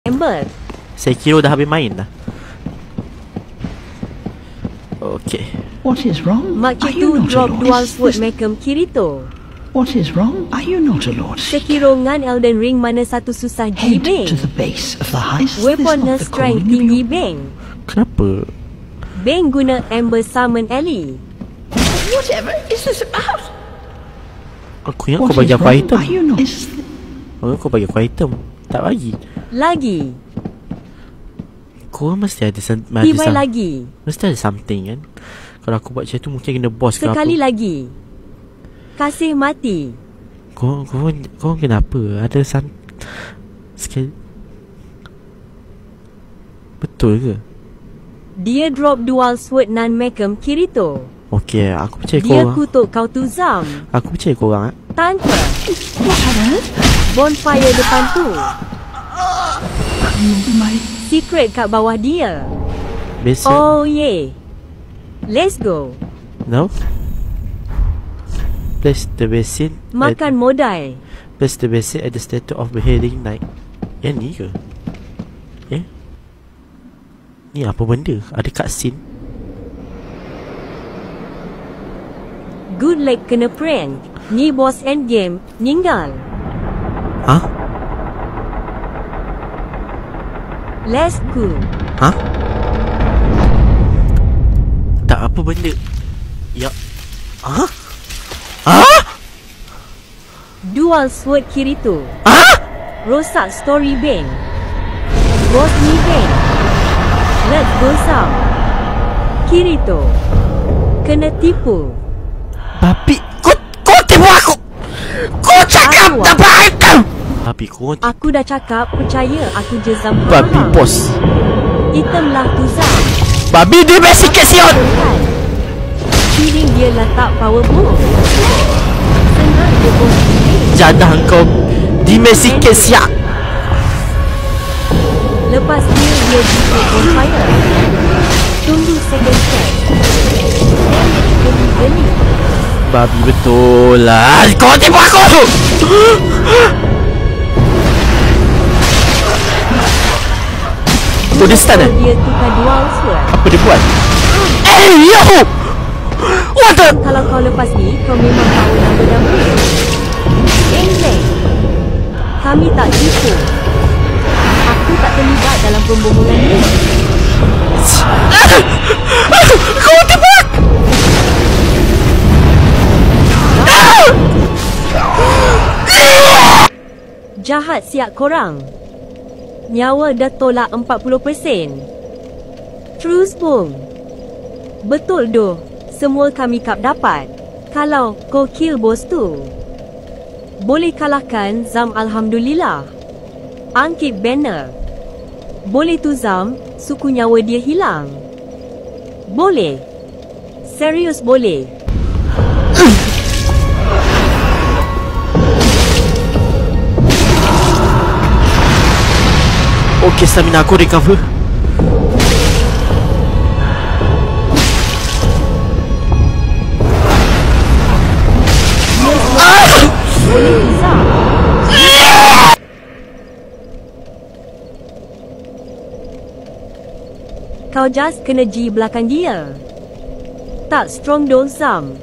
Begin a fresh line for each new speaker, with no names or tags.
Amber.
Saya kira dah habis main dah. Okay.
What is wrong?
Makcik
Are you
tu
not a
drop
lord?
dual
Is
sword
this-
Macam Kirito.
What is wrong? Are you not a lord?
Sekiro ngan Elden Ring mana satu susah
Head
Ji Beng.
to the base of the heist.
Weapon
This not
na
the
strength
calling of
tinggi
your-
Beng.
Kenapa?
Beng guna Amber summon Ellie.
Whatever is this about?
Aku ingat
What
kau bagi
is
aku
wrong?
item.
Are you not? Is
Oh, kau bagi aku item. Tak bagi.
Lagi.
Kau mesti ada
Tibai lagi.
Mesti ada something kan. Kalau aku buat macam tu mungkin kena boss ke apa.
Sekali lagi. Kasih mati.
Kau kenapa? Ada sekali. Betul ke?
Dia drop dual sword nan Macam Kirito.
Okey, aku percaya kau
Dia
orang.
kutuk kau tu Zam.
Aku percaya kau orang.
Tanpa
what on earth?
bonfire depan tu.
My
Secret kat bawah dia.
Biasa.
Oh yeah. Let's go.
No. Place the basin.
Makan modal.
Place the basin at the statue of beheading night. Yang ni ke? Ni apa benda? Ada cutscene.
Good luck kena prank. Ni boss endgame. Ninggal.
Hah?
Let's go.
Hah? Tak apa benda. Ya. Hah? Hah?
Dual sword Kirito.
Hah?
Rosak story Beng. Boss ni Beng. Let's go Sam. Kirito. Kena tipu.
Babi. Kau tipu aku. Kau cakap
Aku,
dapat item. Babi kau tipu.
Aku dah cakap percaya aku je Zam.
Babi bos.
Item lah tu Zam.
Babi dia basic Sion.
Kan? Feeling dia letak power boom. Senang dia boss ni.
Jadah kau dimesiket siap.
Lepas dia buka bonfire. Tunggu second set. Geli.
Babi betul lah. Kau tipu aku. Oh dia stun eh?
Dia tukar dual sword.
Apa dia buat? Yo! What the?
Kalau kau lepas ni, kau memang tahu nama nama. Eng-Leng. Kami tak tipu. Aku tak terlibat dalam pembohongan ni.
Kau tipu aku.
Jahat siap korang. Nyawa dah tolak 40%. Terus bung. Betul doh. Semua kami kap dapat. Kalau kau kill bos tu. Boleh kalahkan Zam Alhamdulillah. Angkit banner. Boleh tu Zam, suku nyawa dia hilang. Boleh. Serius boleh.
Okay, stamina aku recover.
Boleh tu Zam. Kau just kena G belakang dia. Tak strong doh Zam.